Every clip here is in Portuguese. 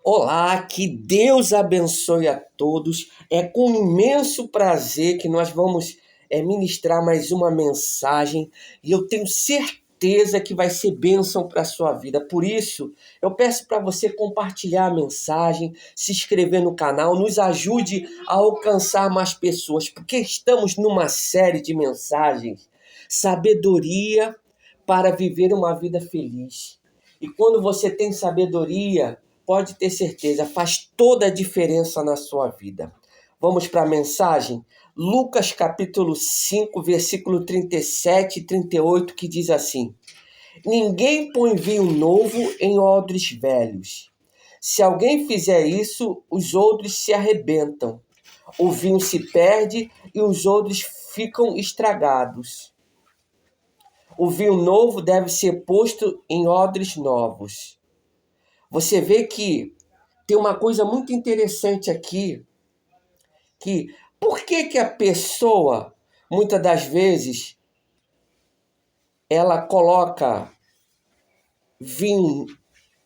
Olá, que Deus abençoe a todos. É com imenso prazer que nós vamos ministrar mais uma mensagem e eu tenho certeza que vai ser bênção para a sua vida. Por isso, eu peço para você compartilhar a mensagem, se inscrever no canal, nos ajude a alcançar mais pessoas, porque estamos numa série de mensagens, sabedoria para viver uma vida feliz. E quando você tem sabedoria, pode ter certeza, faz toda a diferença na sua vida. Vamos para a mensagem? Lucas capítulo 5, versículo 37 e 38, que diz assim: Ninguém põe vinho novo em odres velhos. Se alguém fizer isso, os odres se arrebentam. O vinho se perde e os odres ficam estragados. O vinho novo deve ser posto em odres novos. Você vê que tem uma coisa muito interessante aqui, que por que a pessoa, muitas das vezes, ela coloca vinho,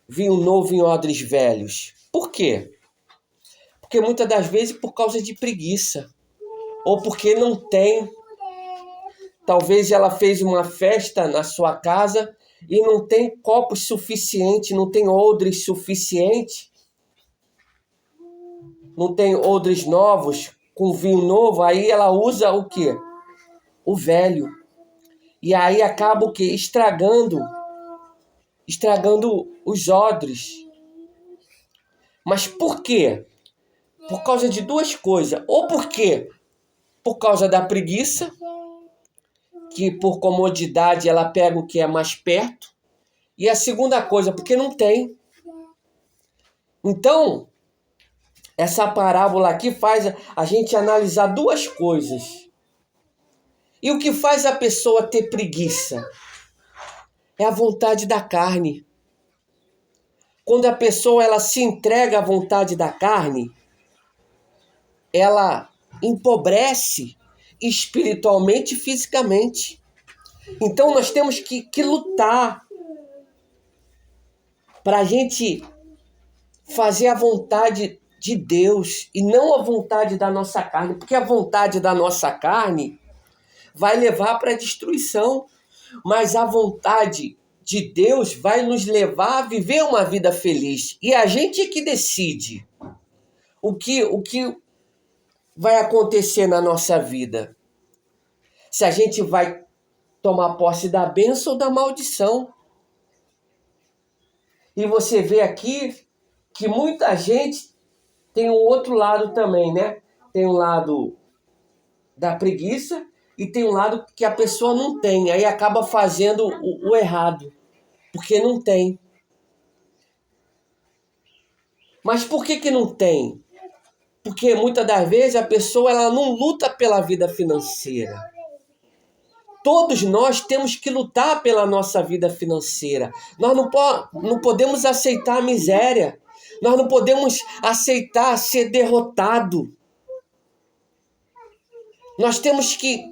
vinho novo em odres velhos? Por quê? Porque muitas das vezes por causa de preguiça, ou porque não tem. Talvez ela fez uma festa na sua casa e não tem copos suficiente, não tem odres suficiente, não tem odres novos com vinho novo, aí ela usa o quê? O velho. E aí acaba o quê? Estragando os odres. Mas por quê? Por causa de duas coisas. Ou por causa da preguiça, que por comodidade ela pega o que é mais perto. E a segunda coisa, porque não tem. Então, essa parábola aqui faz a gente analisar duas coisas. E o que faz a pessoa ter preguiça? É a vontade da carne. Quando a pessoa ela se entrega à vontade da carne, ela empobrece espiritualmente e fisicamente. Então nós temos que lutar para a gente fazer a vontade de Deus e não a vontade da nossa carne, porque a vontade da nossa carne vai levar para a destruição, mas a vontade de Deus vai nos levar a viver uma vida feliz. E a gente é que decide o que vai acontecer na nossa vida. Se a gente vai tomar posse da bênção ou da maldição. E você vê aqui que muita gente tem um outro lado também, né? Tem um lado da preguiça e tem um lado que a pessoa não tem. Aí acaba fazendo o errado, porque não tem. Mas por que não tem? Porque muitas das vezes a pessoa ela não luta pela vida financeira. Todos nós temos que lutar pela nossa vida financeira. Nós não podemos aceitar a miséria. Nós não podemos aceitar ser derrotado. Nós temos que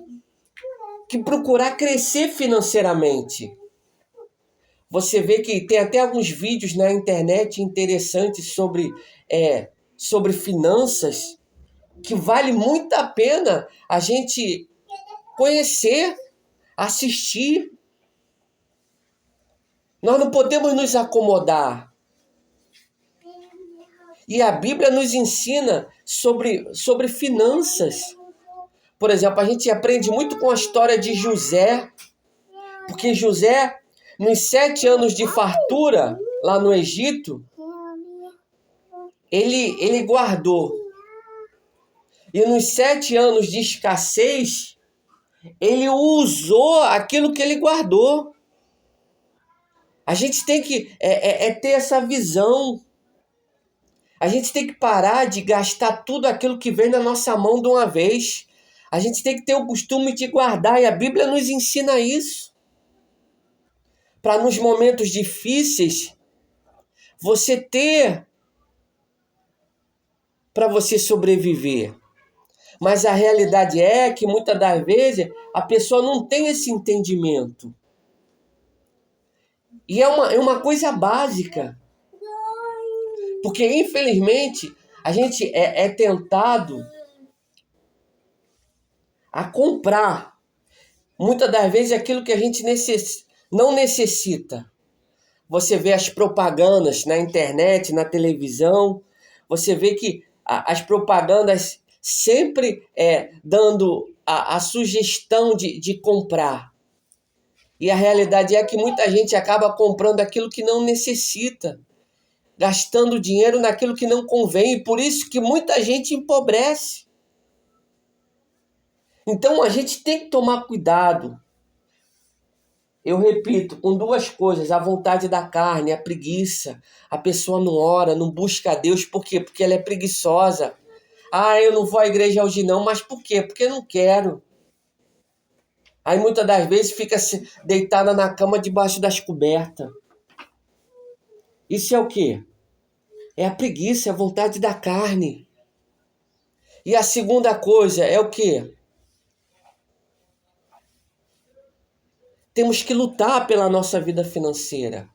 procurar crescer financeiramente. Você vê que tem até alguns vídeos na internet interessantes sobre finanças, que vale muito a pena a gente conhecer, assistir. Nós não podemos nos acomodar. E a Bíblia nos ensina sobre finanças. Por exemplo, a gente aprende muito com a história de José, porque José, nos 7 anos de fartura, lá no Egito, ele guardou. E nos 7 anos de escassez, ele usou aquilo que ele guardou. A gente tem que ter essa visão. A gente tem que parar de gastar tudo aquilo que vem na nossa mão de uma vez. A gente tem que ter o costume de guardar, e a Bíblia nos ensina isso. Para nos momentos difíceis, você ter para você sobreviver. Mas a realidade é que muitas das vezes a pessoa não tem esse entendimento. E é uma coisa básica. Porque, infelizmente, a gente é tentado a comprar, muitas das vezes, aquilo que a gente não necessita. Você vê as propagandas na internet, na televisão, você vê que as propagandas sempre dando a sugestão de comprar. E a realidade é que muita gente acaba comprando aquilo que não necessita, gastando dinheiro naquilo que não convém, e por isso que muita gente empobrece. Então a gente tem que tomar cuidado. Eu repito, com duas coisas: a vontade da carne, a preguiça. A pessoa não ora, não busca a Deus. Por quê? Porque ela é preguiçosa. Ah, eu não vou à igreja hoje não, mas por quê? Porque eu não quero. Aí muitas das vezes fica deitada na cama debaixo das cobertas. Isso é o quê? É a preguiça, é a vontade da carne. E a segunda coisa é o quê? Temos que lutar pela nossa vida financeira.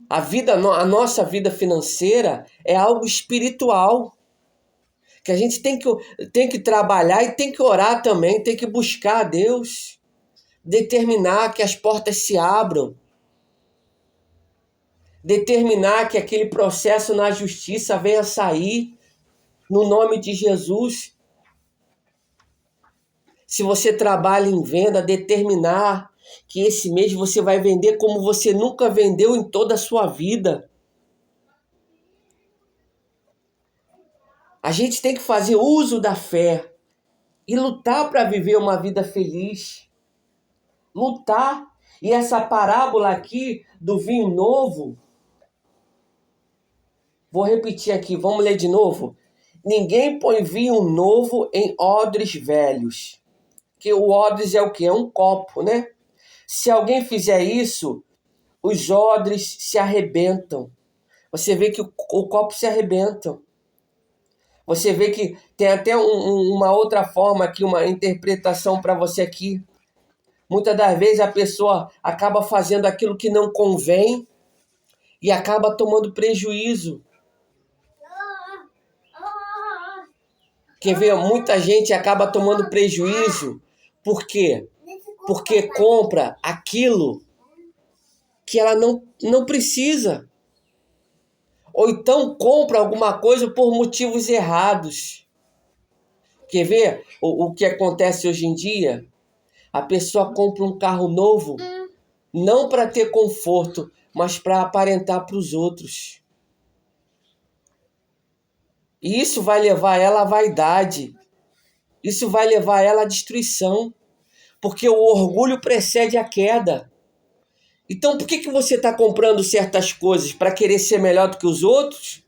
A nossa vida financeira é algo espiritual, que a gente tem que trabalhar e tem que orar também, tem que buscar a Deus, determinar que as portas se abram, determinar que aquele processo na justiça venha a sair, no nome de Jesus. Se você trabalha em venda, determinar que esse mês você vai vender como você nunca vendeu em toda a sua vida. A gente tem que fazer uso da fé e lutar para viver uma vida feliz. Lutar. E essa parábola aqui do vinho novo, vou repetir aqui, vamos ler de novo. Ninguém põe vinho novo em odres velhos. Que o odres é o quê? É um copo, né? Se alguém fizer isso, os odres se arrebentam. Você vê que o copo se arrebenta. Você vê que tem até uma outra forma aqui, uma interpretação para você aqui. Muitas das vezes a pessoa acaba fazendo aquilo que não convém e acaba tomando prejuízo. Quer ver? Muita gente acaba tomando prejuízo. Por quê? Porque compra aquilo que ela não precisa. Ou então compra alguma coisa por motivos errados. Quer ver o que acontece hoje em dia? A pessoa compra um carro novo, não para ter conforto, mas para aparentar para os outros. E isso vai levar ela à vaidade. Isso vai levar ela à destruição. Porque o orgulho precede a queda. Então por que você está comprando certas coisas? Para querer ser melhor do que os outros?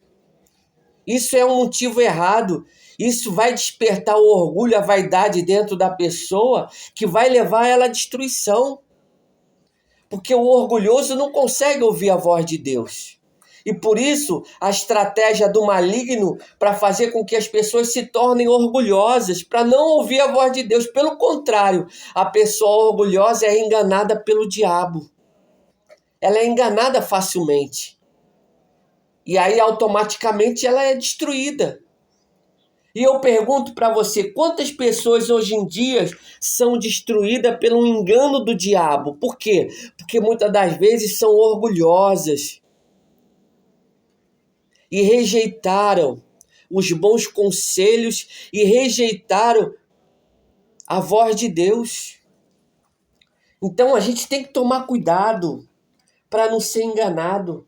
Isso é um motivo errado. Isso vai despertar o orgulho, a vaidade dentro da pessoa, que vai levar ela à destruição. Porque o orgulhoso não consegue ouvir a voz de Deus. E por isso, a estratégia do maligno para fazer com que as pessoas se tornem orgulhosas, para não ouvir a voz de Deus. Pelo contrário, a pessoa orgulhosa é enganada pelo diabo. Ela é enganada facilmente. E aí, automaticamente, ela é destruída. E eu pergunto para você, quantas pessoas hoje em dia são destruídas pelo engano do diabo? Por quê? Porque muitas das vezes são orgulhosas e rejeitaram os bons conselhos e rejeitaram a voz de Deus. Então a gente tem que tomar cuidado para não ser enganado.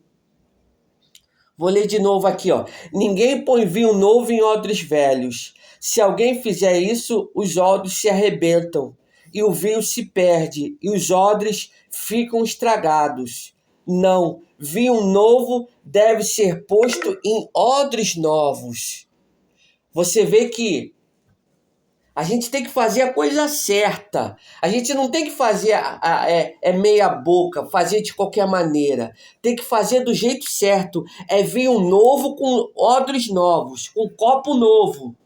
Vou ler de novo aqui, ó. Ninguém põe vinho novo em odres velhos. Se alguém fizer isso, os odres se arrebentam e o vinho se perde e os odres ficam estragados. Não, vinho novo deve ser posto em odres novos. Você vê que a gente tem que fazer a coisa certa. A gente não tem que fazer meia boca, fazer de qualquer maneira. Tem que fazer do jeito certo. É vinho novo com odres novos, com copo novo.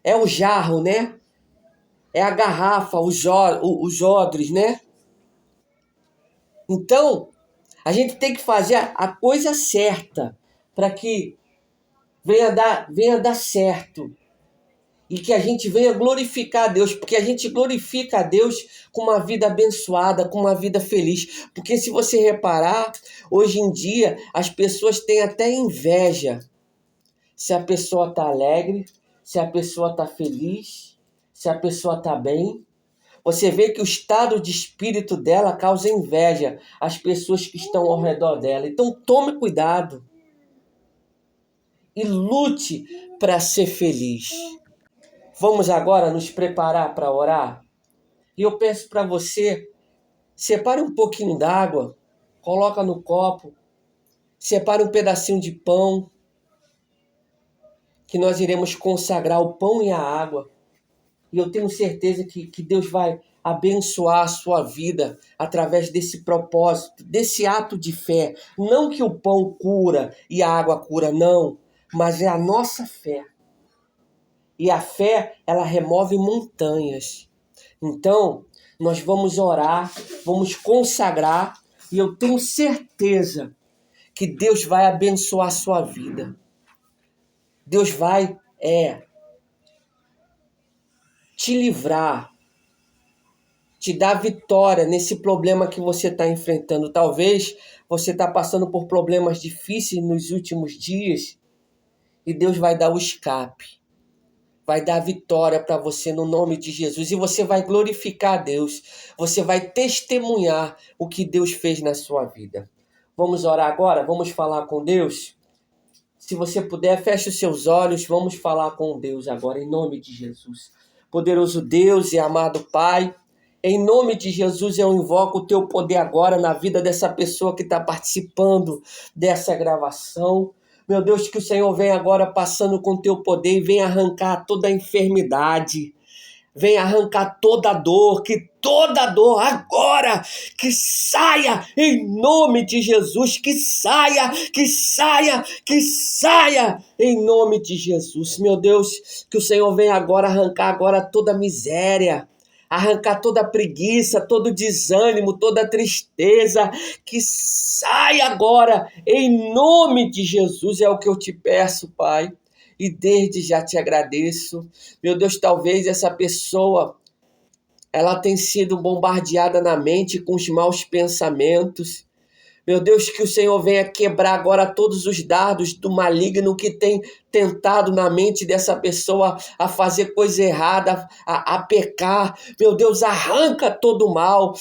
É o jarro, né? É a garrafa, os odres, né? Então, A gente tem que fazer a coisa certa para que venha dar certo. E que a gente venha glorificar a Deus, porque a gente glorifica a Deus com uma vida abençoada, com uma vida feliz. Porque se você reparar, hoje em dia as pessoas têm até inveja. Se a pessoa está alegre, se a pessoa está feliz, se a pessoa está bem. Você vê que o estado de espírito dela causa inveja às pessoas que estão ao redor dela. Então tome cuidado e lute para ser feliz. Vamos agora nos preparar para orar? E eu peço para você, separe um pouquinho d'água, coloca no copo, separe um pedacinho de pão, que nós iremos consagrar o pão e a água. E eu tenho certeza que Deus vai abençoar a sua vida através desse propósito, desse ato de fé. Não que o pão cura e a água cura, não, mas é a nossa fé. E a fé, ela remove montanhas. Então, nós vamos orar, vamos consagrar, e eu tenho certeza que Deus vai abençoar a sua vida. Deus vai te livrar, te dar vitória nesse problema que você está enfrentando. Talvez você está passando por problemas difíceis nos últimos dias, e Deus vai dar o escape. Vai dar vitória para você no nome de Jesus. E você vai glorificar a Deus. Você vai testemunhar o que Deus fez na sua vida. Vamos orar agora? Vamos falar com Deus? Se você puder, feche os seus olhos. Vamos falar com Deus agora, em nome de Jesus. Poderoso Deus e amado Pai, em nome de Jesus eu invoco o teu poder agora na vida dessa pessoa que está participando dessa gravação. Meu Deus, que o Senhor venha agora passando com o teu poder e venha arrancar toda a enfermidade, venha arrancar toda a dor, que toda a dor agora, que saia em nome de Jesus, que saia, que saia, que saia em nome de Jesus. Meu Deus, que o Senhor venha agora arrancar agora toda a miséria, arrancar toda a preguiça, todo o desânimo, toda a tristeza, que sai agora, em nome de Jesus, é o que eu te peço, Pai, e desde já te agradeço. Meu Deus, talvez essa pessoa, ela tenha sido bombardeada na mente com os maus pensamentos. Meu Deus, que o Senhor venha quebrar agora todos os dardos do maligno que tem tentado na mente dessa pessoa a fazer coisa errada, a pecar. Meu Deus, arranca todo o mal,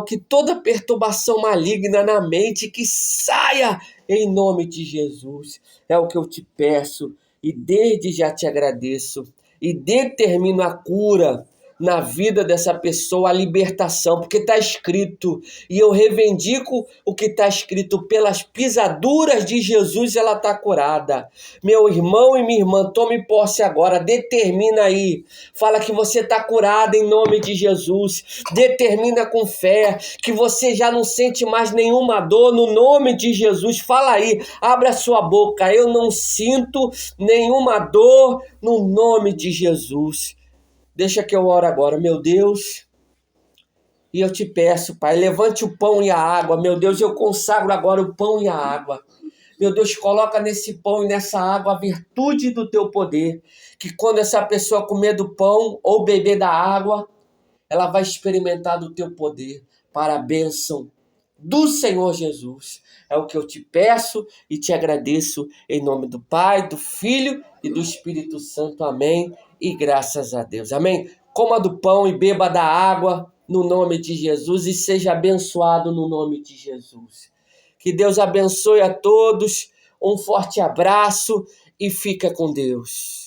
que toda perturbação maligna na mente, que saia em nome de Jesus. É o que eu te peço e desde já te agradeço e determino a cura na vida dessa pessoa, a libertação, porque está escrito, e eu reivindico o que está escrito, pelas pisaduras de Jesus ela está curada. Meu irmão e minha irmã, tome posse agora, determina aí, fala que você está curada em nome de Jesus, determina com fé, que você já não sente mais nenhuma dor no nome de Jesus, fala aí, abre a sua boca, eu não sinto nenhuma dor no nome de Jesus. Deixa que eu oro agora, meu Deus, e eu te peço, Pai, levante o pão e a água, meu Deus, eu consagro agora o pão e a água. Meu Deus, coloca nesse pão e nessa água a virtude do teu poder, que quando essa pessoa comer do pão ou beber da água, ela vai experimentar do teu poder para a bênção do Senhor Jesus. É o que eu te peço e te agradeço em nome do Pai, do Filho e do Espírito Santo. Amém. E graças a Deus. Amém. Coma do pão e beba da água no nome de Jesus e seja abençoado no nome de Jesus. Que Deus abençoe a todos. Um forte abraço e fica com Deus.